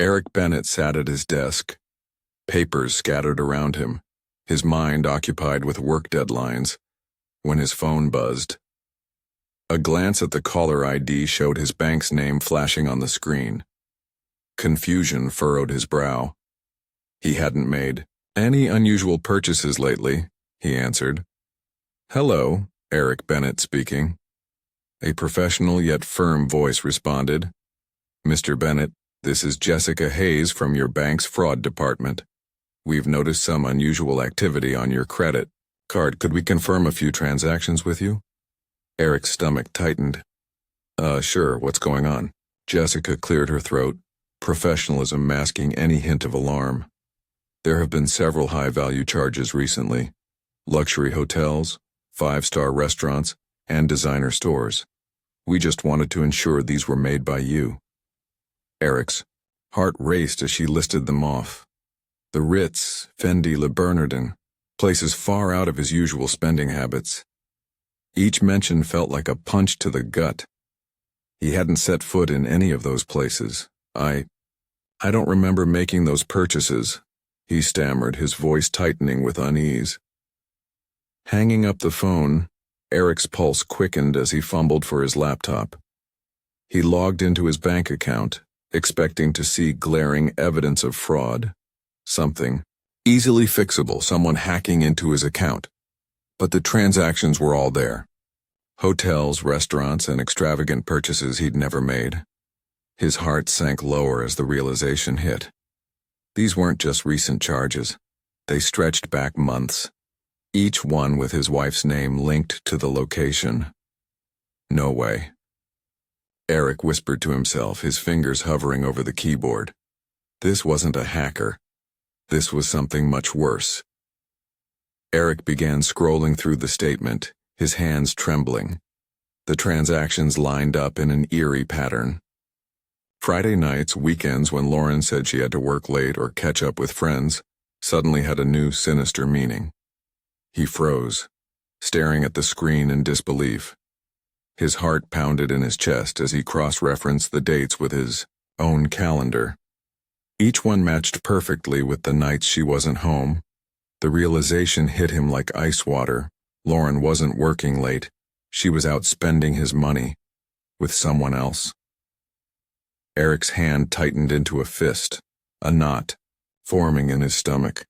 Eric Bennett sat at his desk, papers scattered around him, his mind occupied with work deadlines, when his phone buzzed. A glance at the caller ID showed his bank's name flashing on the screen. Confusion furrowed his brow. He hadn't made any unusual purchases lately, he answered. Hello, Eric Bennett speaking. A professional yet firm voice responded. Mr. Bennett, this is Jessica Hayes from your bank's fraud department. We've noticed some unusual activity on your credit card. Could we confirm a few transactions with you? Eric's stomach tightened. Sure, what's going on? Jessica cleared her throat, professionalism masking any hint of alarm. There have been several high-value charges recently. Luxury hotels, 5-star restaurants, and designer stores. We just wanted to ensure these were made by you. Eric's heart raced as she listed them off. The Ritz, Fendi, Le Bernardin, places far out of his usual spending habits. Each mention felt like a punch to the gut. He hadn't set foot in any of those places. I don't remember making those purchases, he stammered, his voice tightening with unease. Hanging up the phone, Eric's pulse quickened as he fumbled for his laptop. He logged into his bank account, expecting to see glaring evidence of fraud. Something easily fixable, someone hacking into his account. But the transactions were all there. Hotels, restaurants, and extravagant purchases he'd never made. His heart sank lower as the realization hit. These weren't just recent charges. They stretched back months, each one with his wife's name linked to the location. No way. Eric whispered to himself, his fingers hovering over the keyboard. This wasn't a hacker. This was something much worse. Eric began scrolling through the statement, his hands trembling. The transactions lined up in an eerie pattern. Friday nights, weekends when Lauren said she had to work late or catch up with friends, suddenly had a new sinister meaning. He froze, staring at the screen in disbelief. His heart pounded in his chest as he cross-referenced the dates with his own calendar. Each one matched perfectly with the nights she wasn't home. The realization hit him like ice water. Lauren wasn't working late. She was out spending his money with someone else. Eric's hand tightened into a fist, a knot forming in his stomach.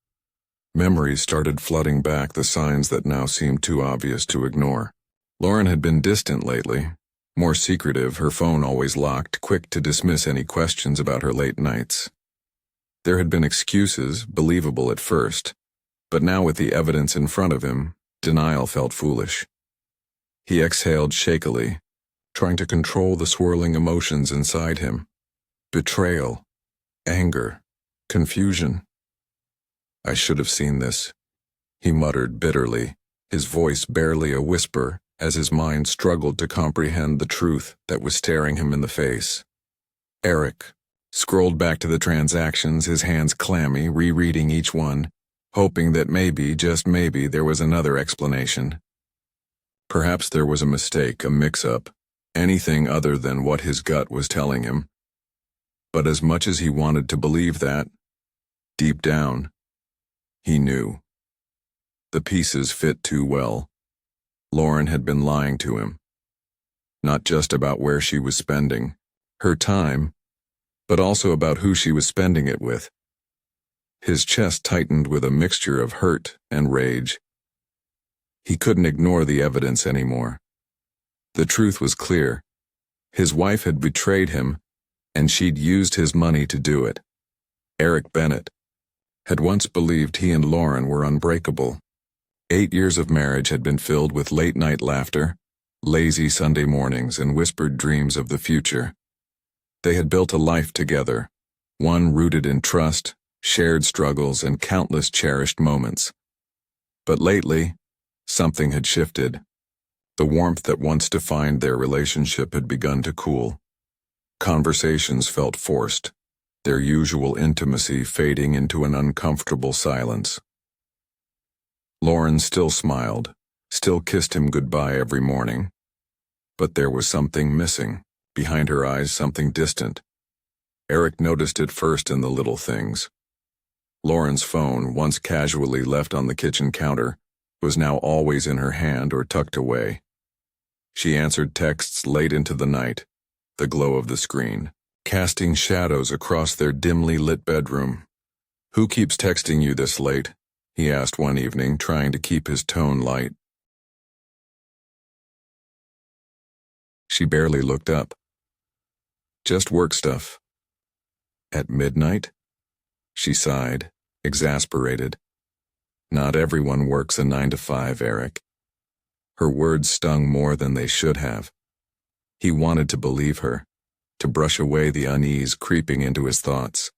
Memories started flooding back, the signs that now seemed too obvious to ignore. Lauren had been distant lately, more secretive, her phone always locked, quick to dismiss any questions about her late nights. There had been excuses, believable at first, but now with the evidence in front of him, denial felt foolish. He exhaled shakily, trying to control the swirling emotions inside him. Betrayal, anger, confusion. I should have seen this, he muttered bitterly, his voice barely a whisper as his mind struggled to comprehend the truth that was staring him in the face. Eric scrolled back to the transactions, his hands clammy, rereading each one, hoping that maybe, just maybe, there was another explanation. Perhaps there was a mistake, a mix-up, anything other than what his gut was telling him. But as much as he wanted to believe that, deep down, he knew. The pieces fit too well. Lauren had been lying to him. Not just about where she was spending her time, but also about who she was spending it with. His chest tightened with a mixture of hurt and rage. He couldn't ignore the evidence anymore. The truth was clear. His wife had betrayed him, and she'd used his money to do it. Eric Bennett had once believed he and Lauren were unbreakable. 8 years of marriage had been filled with late-night laughter, lazy Sunday mornings, and whispered dreams of the future. They had built a life together, one rooted in trust, shared struggles, and countless cherished moments. But lately, something had shifted. The warmth that once defined their relationship had begun to cool. Conversations felt forced, their usual intimacy fading into an uncomfortable silence. Lauren still smiled, still kissed him goodbye every morning. But there was something missing, behind her eyes something distant. Eric noticed it first in the little things. Lauren's phone, once casually left on the kitchen counter, was now always in her hand or tucked away. She answered texts late into the night, the glow of the screen, casting shadows across their dimly lit bedroom. "Who keeps texting you this late?" he asked one evening, trying to keep his tone light. She barely looked up. "Just work stuff." "At midnight?" She sighed, exasperated. "Not everyone works a 9 to 5, Eric." Her words stung more than they should have. He wanted to believe her, to brush away the unease creeping into his thoughts.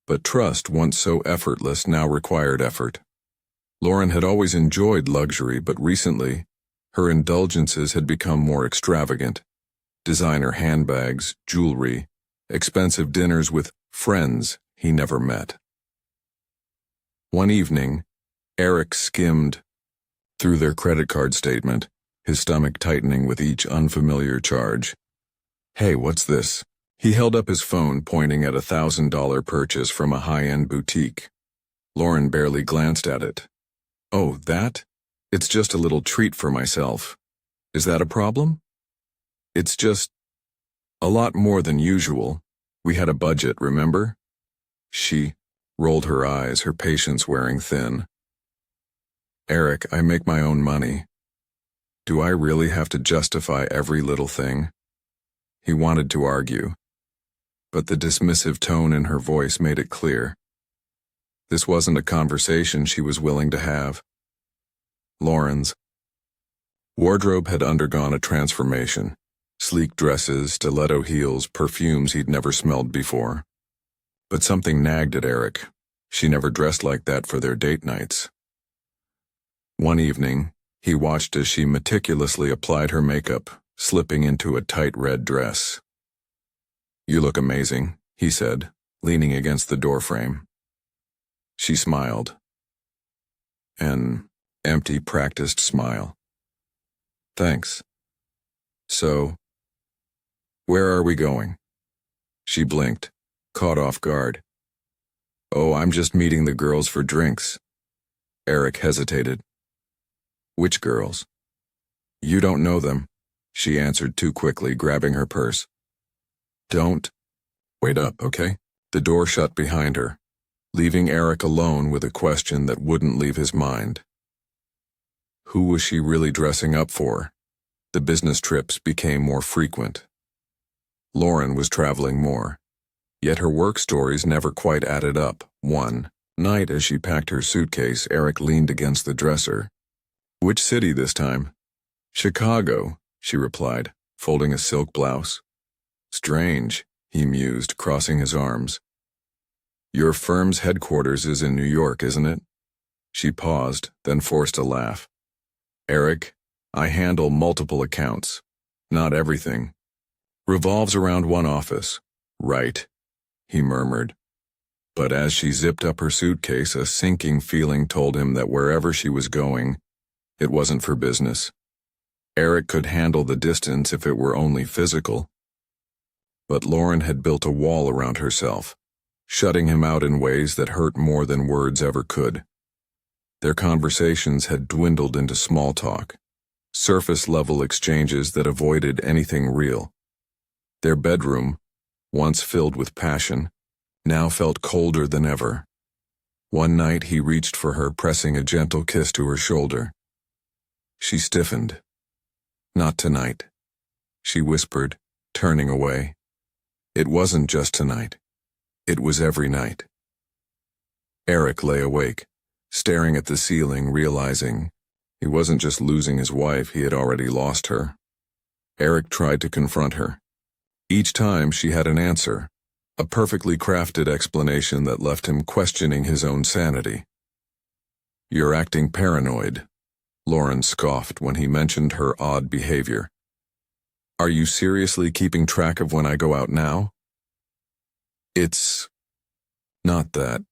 But trust, once so effortless, now required effort. Lauren had always enjoyed luxury, but recently, her indulgences had become more extravagant. Designer handbags, jewelry, expensive dinners with friends he never met. One evening, Eric skimmed through their credit card statement, his stomach tightening with each unfamiliar charge. "Hey, what's this?" He held up his phone, pointing at a $1,000 purchase from a high-end boutique. Lauren barely glanced at it. "Oh, that? It's just a little treat for myself. Is that a problem?" "It's just a lot more than usual. We had a budget, remember?" She rolled her eyes, her patience wearing thin. "Eric, I make my own money. Do I really have to justify every little thing?" He wanted to argue, but the dismissive tone in her voice made it clear. This wasn't a conversation she was willing to have. Lauren's wardrobe had undergone a transformation. Sleek dresses, stiletto heels, perfumes he'd never smelled before. But something nagged at Eric. She never dressed like that for their date nights. One evening, he watched as she meticulously applied her makeup, slipping into a tight red dress. "You look amazing," he said, leaning against the doorframe. She smiled. An empty, practiced smile. "Thanks. So, where are we going?" She blinked, caught off guard. "Oh, I'm just meeting the girls for drinks." Eric hesitated. "Which girls?" "You don't know them," she answered too quickly, grabbing her purse. "Don't wait up, okay?" The door shut behind her, leaving Eric alone with a question that wouldn't leave his mind. Who was she really dressing up for? The business trips became more frequent. Lauren was traveling more, yet her work stories never quite added up. One night, as she packed her suitcase, Eric leaned against the dresser. "Which city this time?" "Chicago," she replied, folding a silk blouse. "Strange," he mused, crossing his arms. "Your firm's headquarters is in New York, isn't it?" She paused, then forced a laugh. "Eric, I handle multiple accounts. Not everything revolves around one office." "Right," he murmured. But as she zipped up her suitcase, a sinking feeling told him that wherever she was going, it wasn't for business. Eric could handle the distance if it were only physical. But Lauren had built a wall around herself, shutting him out in ways that hurt more than words ever could. Their conversations had dwindled into small talk, surface-level exchanges that avoided anything real. Their bedroom, once filled with passion, now felt colder than ever. One night he reached for her, pressing a gentle kiss to her shoulder. She stiffened. "Not tonight," she whispered, turning away. It wasn't just tonight. It was every night. Eric lay awake, staring at the ceiling, realizing he wasn't just losing his wife, he had already lost her. Eric tried to confront her. Each time she had an answer, a perfectly crafted explanation that left him questioning his own sanity. "You're acting paranoid," Lauren scoffed when he mentioned her odd behavior. "Are you seriously keeping track of when I go out now?" "It's not that.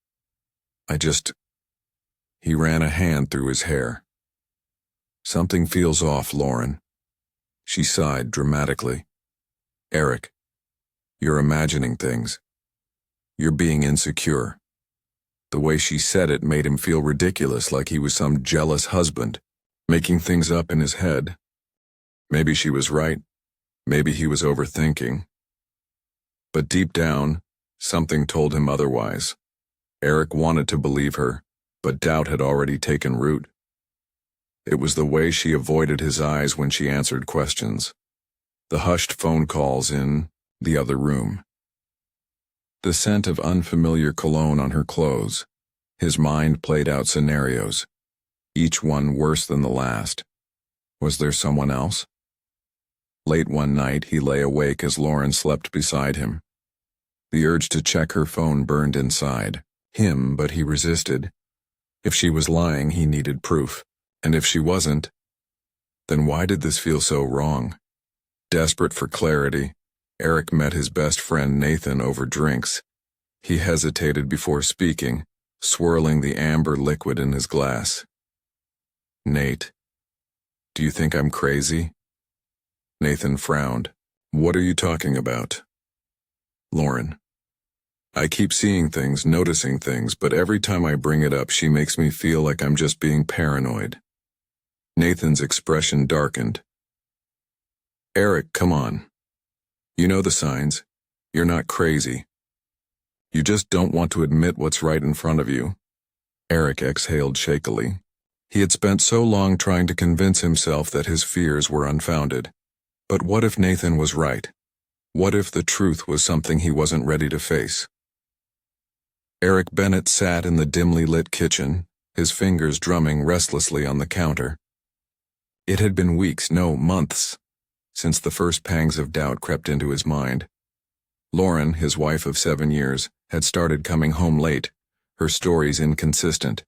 I just..." He ran a hand through his hair. "Something feels off, Lauren." She sighed dramatically. "Eric, you're imagining things." "You're being insecure." The way she said it made him feel ridiculous, like he was some jealous husband, making things up in his head. Maybe she was right. Maybe he was overthinking. But deep down, something told him otherwise. Eric wanted to believe her, but doubt had already taken root. It was the way she avoided his eyes when she answered questions. The hushed phone calls in the other room. The scent of unfamiliar cologne on her clothes. His mind played out scenarios, each one worse than the last. Was there someone else? Late one night, he lay awake as Lauren slept beside him. The urge to check her phone burned inside him, but he resisted. If she was lying, he needed proof. And if she wasn't, then why did this feel so wrong? Desperate for clarity, Eric met his best friend Nathan over drinks. He hesitated before speaking, swirling the amber liquid in his glass. "Nate, do you think I'm crazy?" Nathan frowned. "What are you talking about?" "Lauren. I keep seeing things, noticing things, but every time I bring it up, she makes me feel like I'm just being paranoid." Nathan's expression darkened. "Eric, come on. You know the signs. You're not crazy. You just don't want to admit what's right in front of you." Eric exhaled shakily. He had spent so long trying to convince himself that his fears were unfounded. But what if Nathan was right? What if the truth was something he wasn't ready to face? Eric Bennett sat in the dimly lit kitchen, his fingers drumming restlessly on the counter. It had been weeks, no, months, since the first pangs of doubt crept into his mind. Lauren, his wife of 7 years, had started coming home late, her stories inconsistent.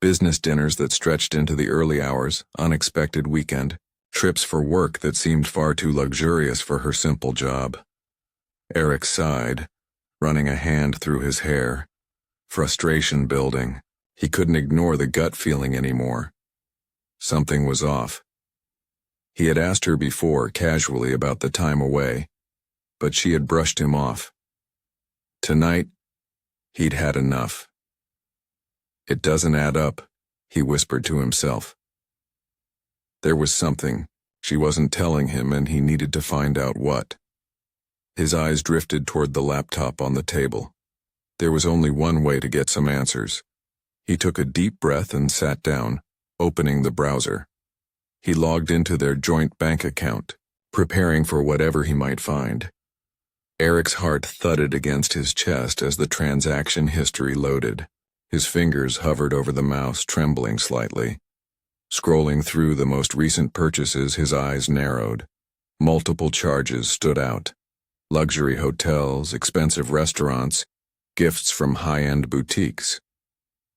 Business dinners that stretched into the early hours, unexpected weekend, trips for work that seemed far too luxurious for her simple job. Eric sighed, running a hand through his hair. Frustration building. He couldn't ignore the gut feeling anymore. Something was off. He had asked her before, casually, about the time away, but she had brushed him off. Tonight, he'd had enough. "It doesn't add up," he whispered to himself. There was something she wasn't telling him, and he needed to find out what. His eyes drifted toward the laptop on the table. There was only one way to get some answers. He took a deep breath and sat down, opening the browser. He logged into their joint bank account, preparing for whatever he might find. Eric's heart thudded against his chest as the transaction history loaded. His fingers hovered over the mouse, trembling slightly. Scrolling through the most recent purchases, his eyes narrowed. Multiple charges stood out. Luxury hotels, expensive restaurants, gifts from high-end boutiques.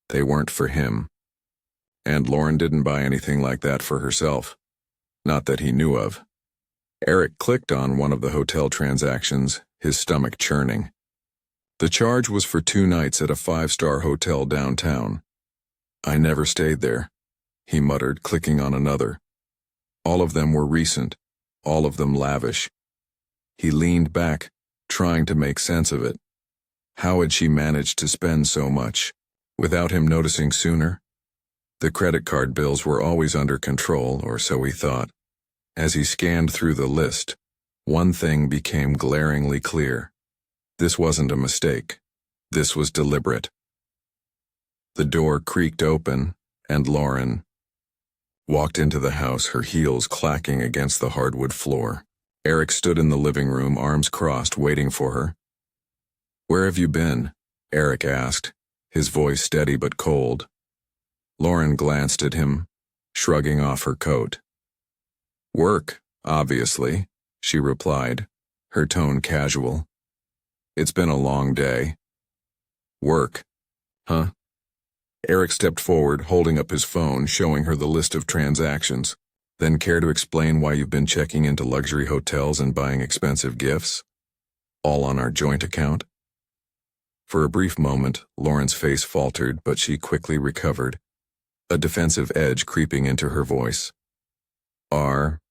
They weren't for him. And Lauren didn't buy anything like that for herself. Not that he knew of. Eric clicked on one of the hotel transactions, his stomach churning. The charge was for 2 nights at a 5-star hotel downtown. "I never stayed there," he muttered, clicking on another. All of them were recent, all of them lavish. He leaned back, trying to make sense of it. How had she managed to spend so much, without him noticing sooner? The credit card bills were always under control, or so he thought. As he scanned through the list, one thing became glaringly clear. This wasn't a mistake. This was deliberate. The door creaked open, and Lauren walked into the house, her heels clacking against the hardwood floor. Eric stood in the living room, arms crossed, waiting for her. "Where have you been?" Eric asked, his voice steady but cold. Lauren glanced at him, shrugging off her coat. "Work, obviously," she replied, her tone casual. "It's been a long day." "Work, huh?" Eric stepped forward, holding up his phone, showing her the list of transactions. "Then care to explain why you've been checking into luxury hotels and buying expensive gifts? All on our joint account?" For a brief moment, Lauren's face faltered, but she quickly recovered, a defensive edge creeping into her voice. "Are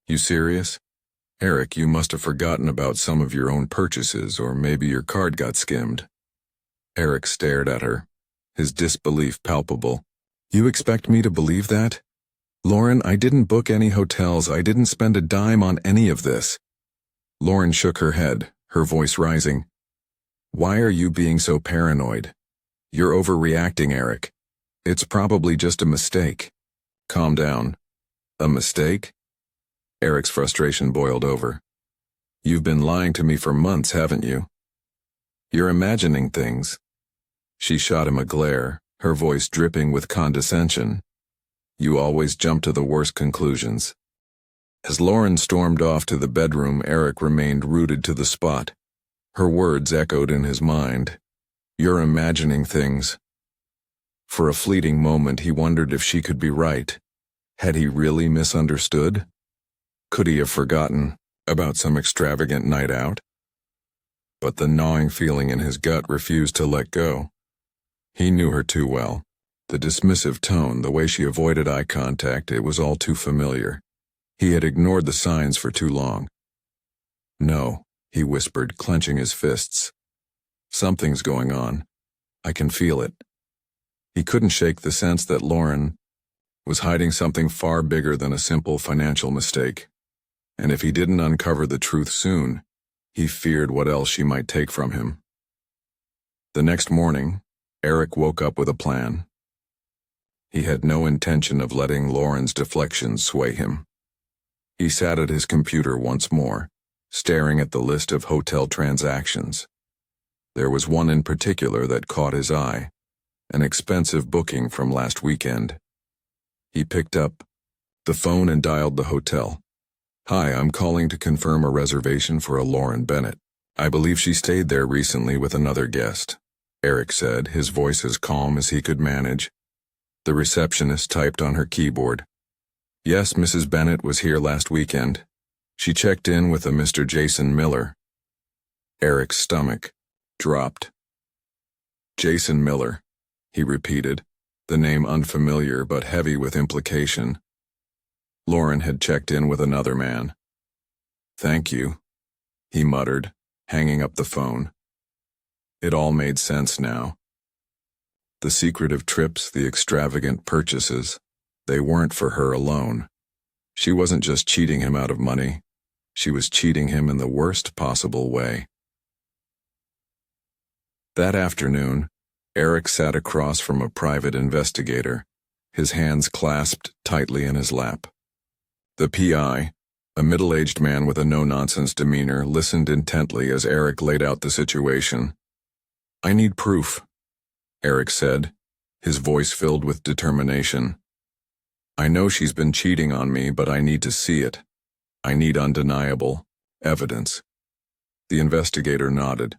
you serious?" Eric, you must have forgotten about some of your own purchases, or maybe your card got skimmed. Eric stared at her, his disbelief palpable. You expect me to believe that? Lauren, I didn't book any hotels, I didn't spend a dime on any of this. Lauren shook her head, her voice rising. Why are you being so paranoid? You're overreacting, Eric. It's probably just a mistake. Calm down. A mistake? Eric's frustration boiled over. You've been lying to me for months, haven't you? You're imagining things. She shot him a glare, her voice dripping with condescension. You always jump to the worst conclusions. As Lauren stormed off to the bedroom, Eric remained rooted to the spot. Her words echoed in his mind. You're imagining things. For a fleeting moment he wondered if she could be right. Had he really misunderstood? Could he have forgotten about some extravagant night out? But the gnawing feeling in his gut refused to let go. He knew her too well. The dismissive tone, the way she avoided eye contact, it was all too familiar. He had ignored the signs for too long. No, he whispered, clenching his fists. Something's going on. I can feel it. He couldn't shake the sense that Lauren was hiding something far bigger than a simple financial mistake. And if he didn't uncover the truth soon, he feared what else she might take from him. The next morning, Eric woke up with a plan. He had no intention of letting Lauren's deflections sway him. He sat at his computer once more, staring at the list of hotel transactions. There was one in particular that caught his eye, an expensive booking from last weekend. He picked up the phone and dialed the hotel. Hi, I'm calling to confirm a reservation for a Lauren Bennett. I believe she stayed there recently with another guest, Eric said, his voice as calm as he could manage. The receptionist typed on her keyboard. Yes, Mrs. Bennett was here last weekend. She checked in with a Mr. Jason Miller. Eric's stomach dropped. Jason Miller, he repeated, the name unfamiliar but heavy with implication. Lauren had checked in with another man. Thank you, he muttered, hanging up the phone. It all made sense now. The secretive trips, the extravagant purchases, they weren't for her alone. She wasn't just cheating him out of money. She was cheating him in the worst possible way. That afternoon, Eric sat across from a private investigator, his hands clasped tightly in his lap. The PI, a middle-aged man with a no-nonsense demeanor, listened intently as Eric laid out the situation. I need proof, Eric said, his voice filled with determination. I know she's been cheating on me, but I need to see it. I need undeniable evidence. The investigator nodded.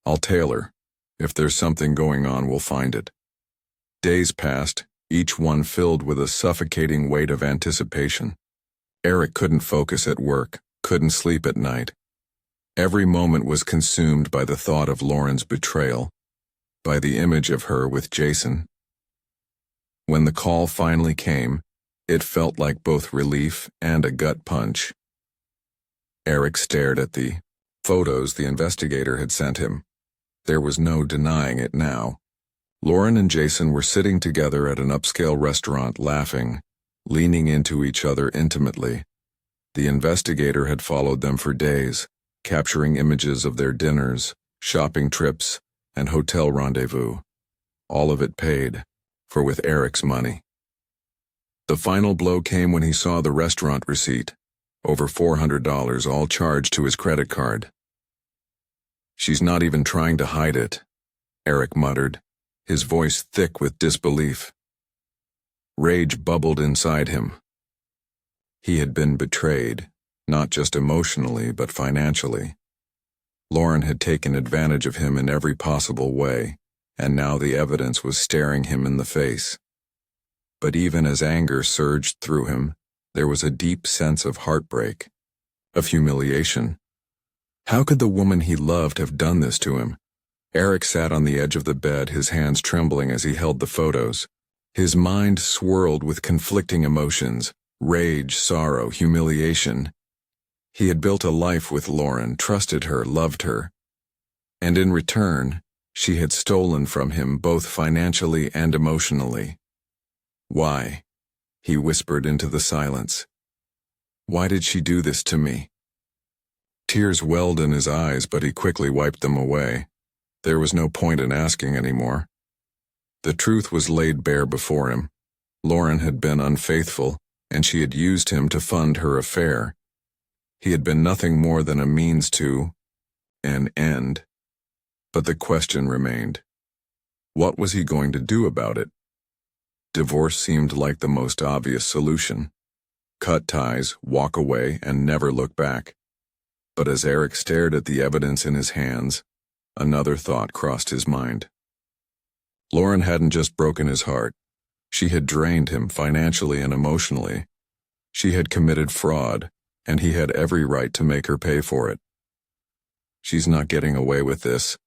I'll tail her. If there's something going on, we'll find it. Days passed, each one filled with a suffocating weight of anticipation. Eric couldn't focus at work, couldn't sleep at night. Every moment was consumed by the thought of Lauren's betrayal, by the image of her with Jason. When the call finally came, it felt like both relief and a gut punch. Eric stared at the photos the investigator had sent him. There was no denying it now. Lauren and Jason were sitting together at an upscale restaurant, laughing, leaning into each other intimately. The investigator had followed them for days, capturing images of their dinners, shopping trips, and hotel rendezvous. All of it paid, for with Eric's money. The final blow came when he saw the restaurant receipt, over $400, all charged to his credit card. She's not even trying to hide it, Eric muttered, his voice thick with disbelief. Rage bubbled inside him. He had been betrayed, not just emotionally, but financially. Lauren had taken advantage of him in every possible way, and now the evidence was staring him in the face. But even as anger surged through him, there was a deep sense of heartbreak, of humiliation. How could the woman he loved have done this to him? Eric sat on the edge of the bed, his hands trembling as he held the photos. His mind swirled with conflicting emotions, rage, sorrow, humiliation. He had built a life with Lauren, trusted her, loved her, and in return, she had stolen from him both financially and emotionally. Why? He whispered into the silence. Why did she do this to me? Tears welled in his eyes, but he quickly wiped them away. There was no point in asking anymore. The truth was laid bare before him. Lauren had been unfaithful, and she had used him to fund her affair. He had been nothing more than a means to an end. But the question remained. What was he going to do about it? Divorce seemed like the most obvious solution. Cut ties, walk away, and never look back. But as Eric stared at the evidence in his hands, another thought crossed his mind. Lauren hadn't just broken his heart. She had drained him financially and emotionally. She had committed fraud, and he had every right to make her pay for it. She's not getting away with this,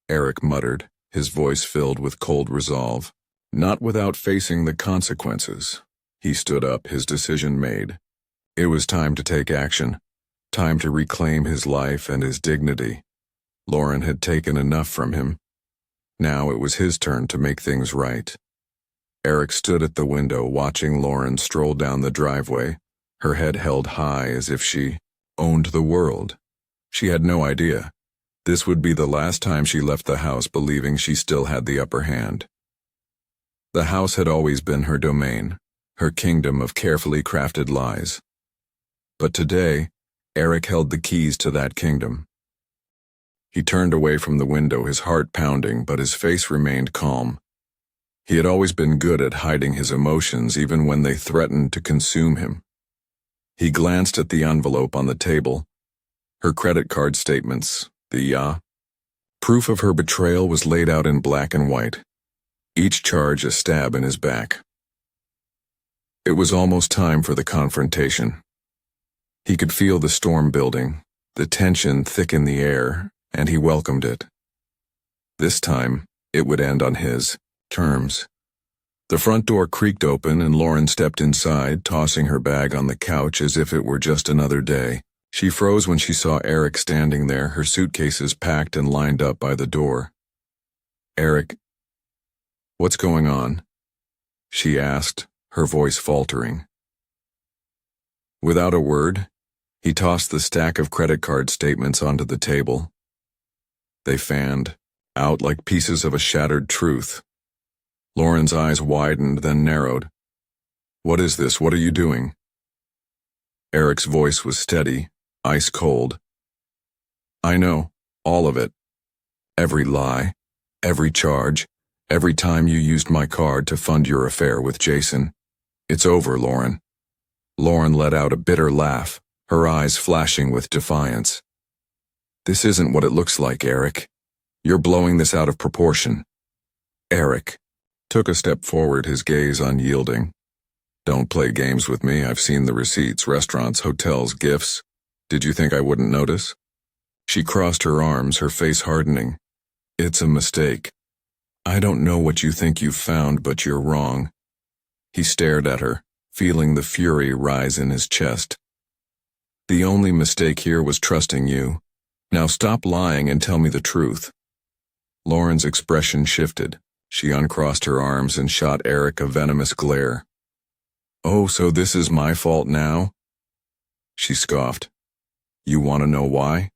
Eric muttered, his voice filled with cold resolve. Not without facing the consequences. He stood up, his decision made. It was time to take action, time to reclaim his life and his dignity. Lauren had taken enough from him. Now it was his turn to make things right. Eric stood at the window watching Lauren stroll down the driveway, her head held high as if she owned the world. She had no idea. This would be the last time she left the house believing she still had the upper hand. The house had always been her domain, her kingdom of carefully crafted lies. But today, Eric held the keys to that kingdom. He turned away from the window, his heart pounding, but his face remained calm. He had always been good at hiding his emotions even when they threatened to consume him. He glanced at the envelope on the table. Her credit card statements, proof of her betrayal was laid out in black and white, each charge a stab in his back. It was almost time for the confrontation. He could feel the storm building, the tension thick in the air, and he welcomed it. This time, it would end on his terms. The front door creaked open and Lauren stepped inside, tossing her bag on the couch as if it were just another day. She froze when she saw Eric standing there, her suitcases packed and lined up by the door. "Eric, what's going on?" she asked, her voice faltering. Without a word, he tossed the stack of credit card statements onto the table. They fanned out like pieces of a shattered truth. Lauren's eyes widened, then narrowed. "What is this? What are you doing?" Eric's voice was steady, ice cold. "I know, all of it. Every lie, every charge, every time you used my card to fund your affair with Jason. It's over, Lauren." Lauren let out a bitter laugh, her eyes flashing with defiance. "This isn't what it looks like, Eric. You're blowing this out of proportion." Eric took a step forward, his gaze unyielding. "Don't play games with me. I've seen the receipts, restaurants, hotels, gifts. Did you think I wouldn't notice?" She crossed her arms, her face hardening. "It's a mistake. I don't know what you think you've found, but you're wrong." He stared at her, feeling the fury rise in his chest. "The only mistake here was trusting you. Now stop lying and tell me the truth." Lauren's expression shifted. She uncrossed her arms and shot Eric a venomous glare. "Oh, so this is my fault now?" She scoffed. "You want to know why?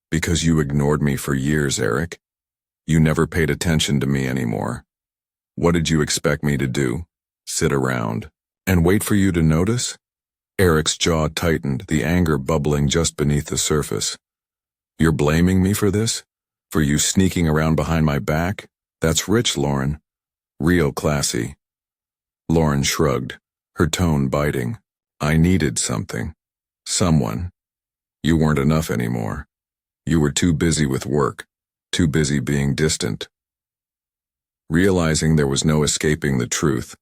Because you ignored me for years, Eric. You never paid attention to me anymore. What did you expect me to do? Sit around and wait for you to notice?" Eric's jaw tightened, the anger bubbling just beneath the surface. "You're blaming me for this? For you sneaking around behind my back? That's rich, Lauren. Real classy." Lauren shrugged, her tone biting. "I needed something. Someone. You weren't enough anymore. You were too busy with work, too busy being distant." Realizing there was no escaping the truth,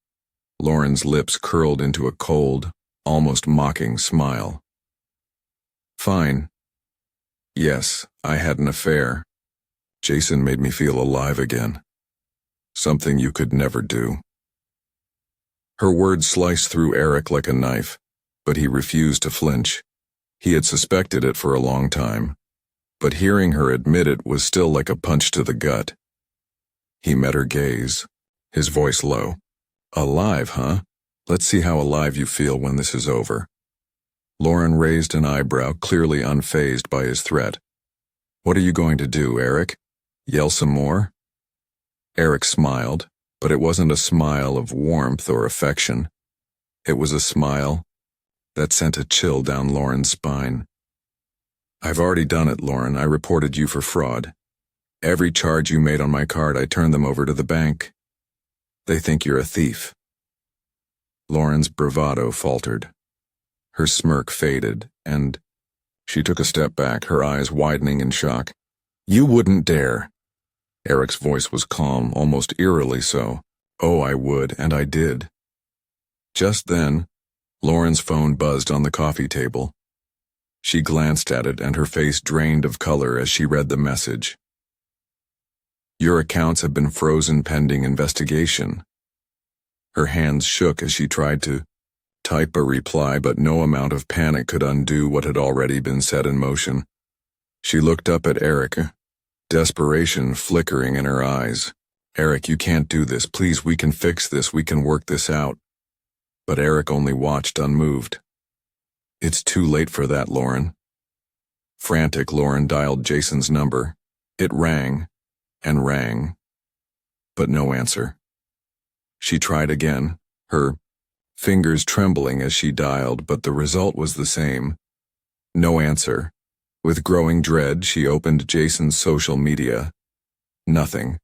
Lauren's lips curled into a cold, almost mocking smile. "Fine. Yes, I had an affair. Jason made me feel alive again. Something you could never do." Her words sliced through Eric like a knife, but he refused to flinch. He had suspected it for a long time, but hearing her admit it was still like a punch to the gut. He met her gaze, his voice low. Alive, huh? Let's see how alive you feel when this is over. Lauren raised an eyebrow, clearly unfazed by his threat. What are you going to do, Eric? Yell some more? Eric smiled, but it wasn't a smile of warmth or affection. It was a smile that sent a chill down Lauren's spine. I've already done it, Lauren. I reported you for fraud. Every charge you made on my card, I turned them over to the bank. They think you're a thief. Lauren's bravado faltered. Her smirk faded, and she took a step back, her eyes widening in shock. You wouldn't dare. Eric's voice was calm, almost eerily so. Oh, I would, and I did. Just then, Lauren's phone buzzed on the coffee table. She glanced at it, and her face drained of color as she read the message. Your accounts have been frozen pending investigation. Her hands shook as she tried to type a reply, but no amount of panic could undo what had already been set in motion. She looked up at Eric, desperation flickering in her eyes. Eric, you can't do this. Please, we can fix this. We can work this out. But Eric only watched unmoved. It's too late for that, Lauren. Frantic, Lauren dialed Jason's number. It rang and rang, but no answer. She tried again, her fingers trembling as she dialed, but the result was the same. No answer. With growing dread, she opened Jason's social media. Nothing.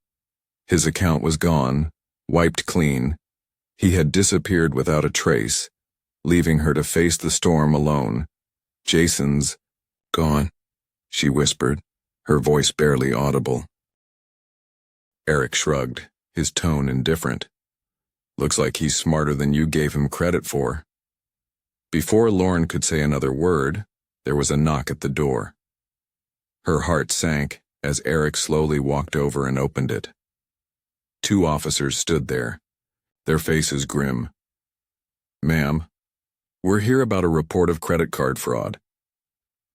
His account was gone, wiped clean. He had disappeared without a trace, leaving her to face the storm alone. Jason's gone, she whispered, her voice barely audible. Eric shrugged, his tone indifferent. Looks like he's smarter than you gave him credit for. Before Lauren could say another word, there was a knock at the door. Her heart sank as Eric slowly walked over and opened it. 2 officers stood there, their faces grim. Ma'am, we're here about a report of credit card fraud.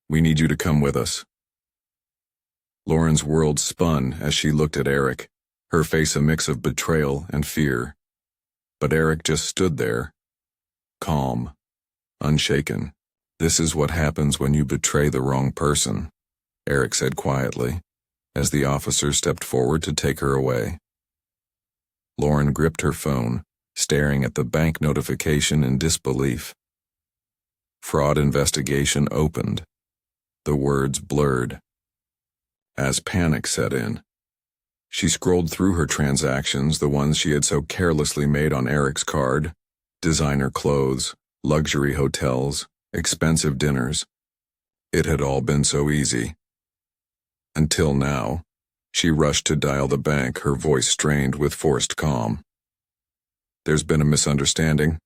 We need you to come with us. Lauren's world spun as she looked at Eric, her face a mix of betrayal and fear. But Eric just stood there, calm, unshaken. This is what happens when you betray the wrong person, Eric said quietly, as the officer stepped forward to take her away. Lauren gripped her phone, staring at the bank notification in disbelief. Fraud investigation opened. The words blurred. As panic set in, she scrolled through her transactions, the ones she had so carelessly made on Eric's card, designer clothes, luxury hotels, expensive dinners. It had all been so easy. Until now, she rushed to dial the bank, her voice strained with forced calm. There's been a misunderstanding.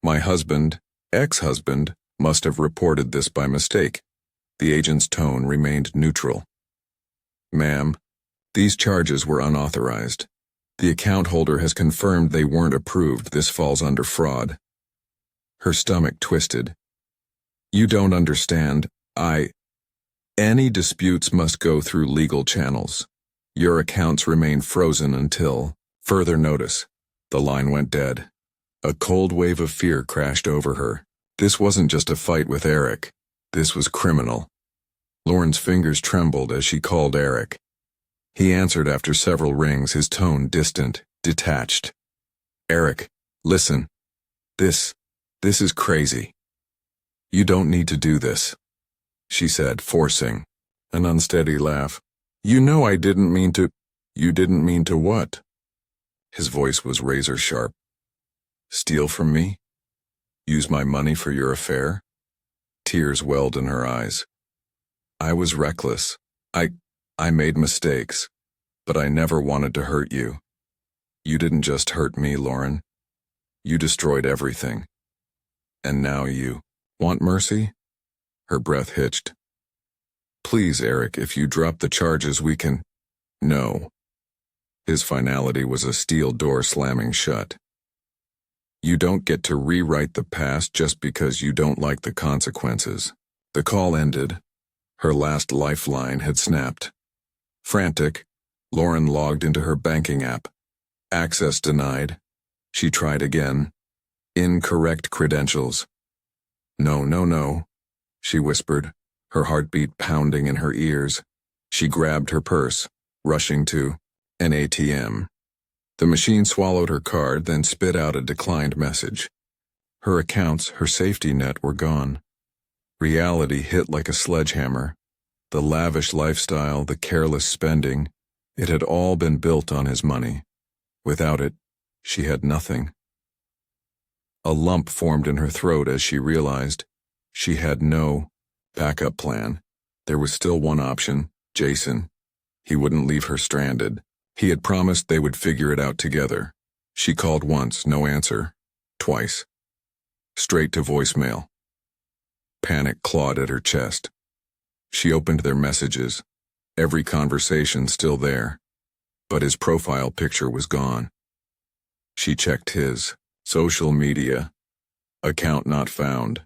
My husband, ex-husband, must have reported this by mistake. The agent's tone remained neutral. Ma'am, these charges were unauthorized. The account holder has confirmed they weren't approved. This falls under fraud. Her stomach twisted. You don't understand. Any disputes must go through legal channels. Your accounts remain frozen until further notice. The line went dead. A cold wave of fear crashed over her. This wasn't just a fight with Eric. This was criminal. Lauren's fingers trembled as she called Eric. He answered after several rings, his tone distant, detached. Eric, listen. This is crazy. You don't need to do this, she said, forcing an unsteady laugh. You know I didn't mean to. You didn't mean to what? His voice was razor sharp. Steal from me? Use my money for your affair? Tears welled in her eyes. I was reckless. I made mistakes, but I never wanted to hurt you. You didn't just hurt me, Lauren. You destroyed everything. And now you want mercy? Her breath hitched. Please, Eric, if you drop the charges, we can. No. His finality was a steel door slamming shut. You don't get to rewrite the past just because you don't like the consequences. The call ended. Her last lifeline had snapped. Frantic, Lauren logged into her banking app. Access denied. She tried again. Incorrect credentials. No, no, no, she whispered, her heartbeat pounding in her ears. She grabbed her purse, rushing to an ATM. The machine swallowed her card, then spit out a declined message. Her accounts, her safety net, were gone. Reality hit like a sledgehammer. The lavish lifestyle, the careless spending, it had all been built on his money. Without it, she had nothing. A lump formed in her throat as she realized she had no backup plan. There was still one option, Jason. He wouldn't leave her stranded. He had promised they would figure it out together. She called once, no answer. Twice. Straight to voicemail. Panic clawed at her chest. She opened their messages. Every conversation still there. But his profile picture was gone. She checked his social media. Account not found.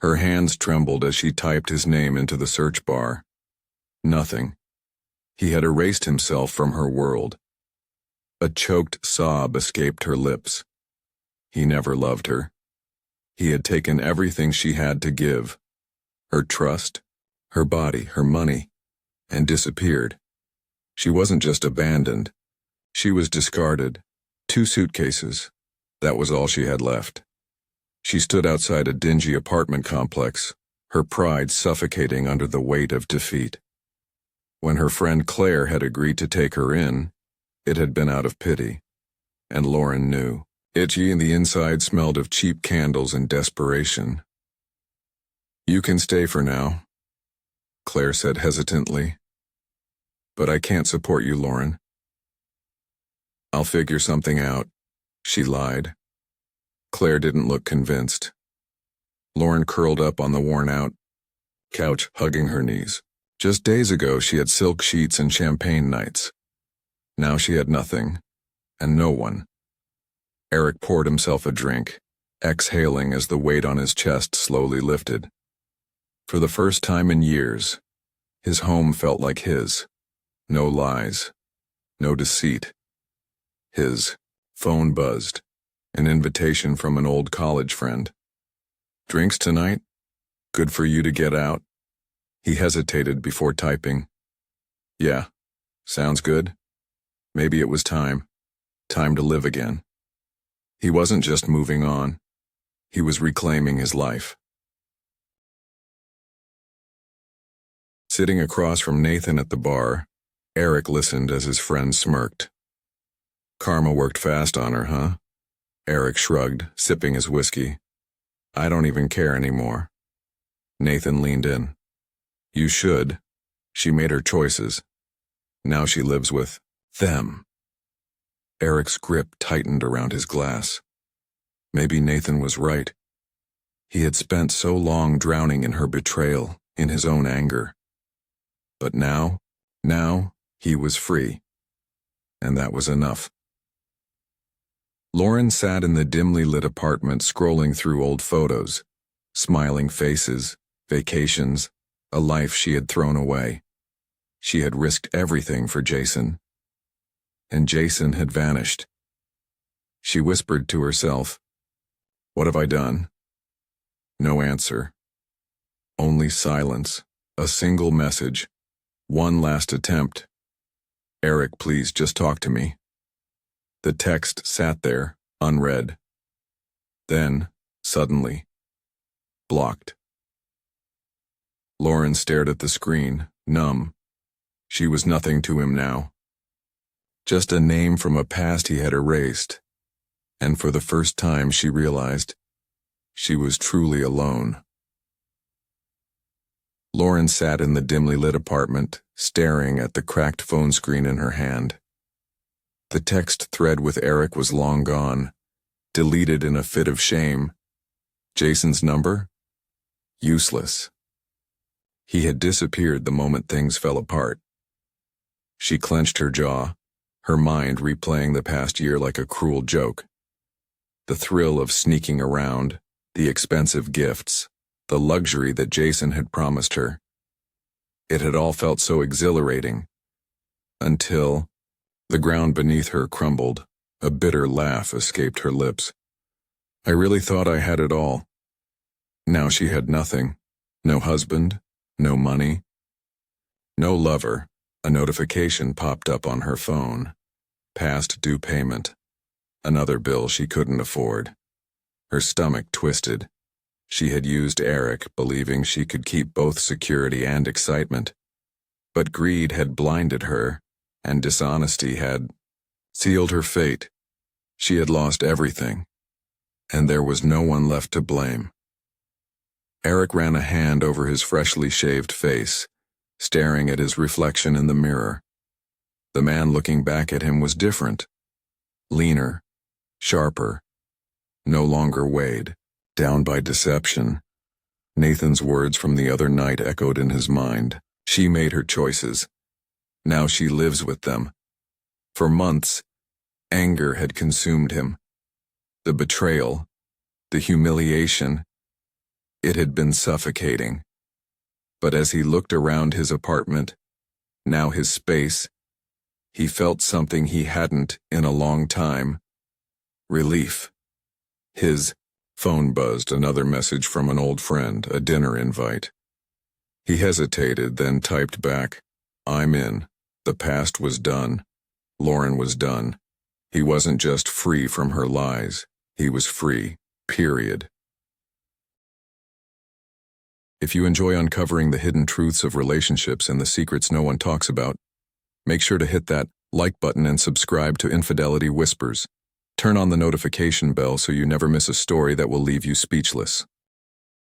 Her hands trembled as she typed his name into the search bar. Nothing. He had erased himself from her world. A choked sob escaped her lips. He never loved her. He had taken everything she had to give. Her trust, her body, her money, and disappeared. She wasn't just abandoned. She was discarded. 2 suitcases. That was all she had left. She stood outside a dingy apartment complex, her pride suffocating under the weight of defeat. When her friend Claire had agreed to take her in, it had been out of pity. And Lauren knew. Itchy and the inside smelled of cheap candles and desperation. "You can stay for now," Claire said hesitantly. "But I can't support you, Lauren." "I'll figure something out," she lied. Claire didn't look convinced. Lauren curled up on the worn-out couch, hugging her knees. Just days ago she had silk sheets and champagne nights. Now she had nothing, and no one. Eric poured himself a drink, exhaling as the weight on his chest slowly lifted. For the first time in years, his home felt like his. No lies, no deceit. His phone buzzed, an invitation from an old college friend. "Drinks tonight? Good for you to get out." He hesitated before typing. "Yeah, sounds good." Maybe it was time to live again. He wasn't just moving on. He was reclaiming his life. Sitting across from Nathan at the bar, Eric listened as his friend smirked. "Karma worked fast on her, huh?" Eric shrugged, sipping his whiskey. "I don't even care anymore." Nathan leaned in. "You should. She made her choices. Now she lives with them." Eric's grip tightened around his glass. Maybe Nathan was right. He had spent so long drowning in her betrayal, in his own anger. But now he was free. And that was enough. Lauren sat in the dimly lit apartment scrolling through old photos, smiling faces, vacations, a life she had thrown away. She had risked everything for Jason. And Jason had vanished. She whispered to herself, "What have I done?" No answer. Only silence, a single message, one last attempt. "Eric, please just talk to me." The text sat there, unread. Then, suddenly, blocked. Lauren stared at the screen, numb. She was nothing to him now. Just a name from a past he had erased. And for the first time she realized she was truly alone. Lauren sat in the dimly lit apartment, staring at the cracked phone screen in her hand. The text thread with Eric was long gone, deleted in a fit of shame. Jason's number? Useless. He had disappeared the moment things fell apart. She clenched her jaw, her mind replaying the past year like a cruel joke. The thrill of sneaking around, the expensive gifts, the luxury that Jason had promised her. It had all felt so exhilarating. Until the ground beneath her crumbled. A bitter laugh escaped her lips. I really thought I had it all. Now she had nothing. No husband, no money, no lover. A notification popped up on her phone. Past due payment. Another bill she couldn't afford. Her stomach twisted. She had used Eric, believing she could keep both security and excitement. But greed had blinded her, and dishonesty had sealed her fate. She had lost everything, and there was no one left to blame. Eric ran a hand over his freshly shaved face, staring at his reflection in the mirror. The man looking back at him was different. Leaner, sharper, no longer weighed down by deception. Nathan's words from the other night echoed in his mind. She made her choices. Now she lives with them. For months, anger had consumed him. The betrayal, the humiliation, it had been suffocating. But as he looked around his apartment, now his space, he felt something he hadn't in a long time. Relief. His phone buzzed, another message from an old friend, a dinner invite. He hesitated, then typed back, "I'm in. The past was done. Lauren was done." He wasn't just free from her lies. He was free, period. If you enjoy uncovering the hidden truths of relationships and the secrets no one talks about, make sure to hit that like button and subscribe to Infidelity Whispers. Turn on the notification bell so you never miss a story that will leave you speechless.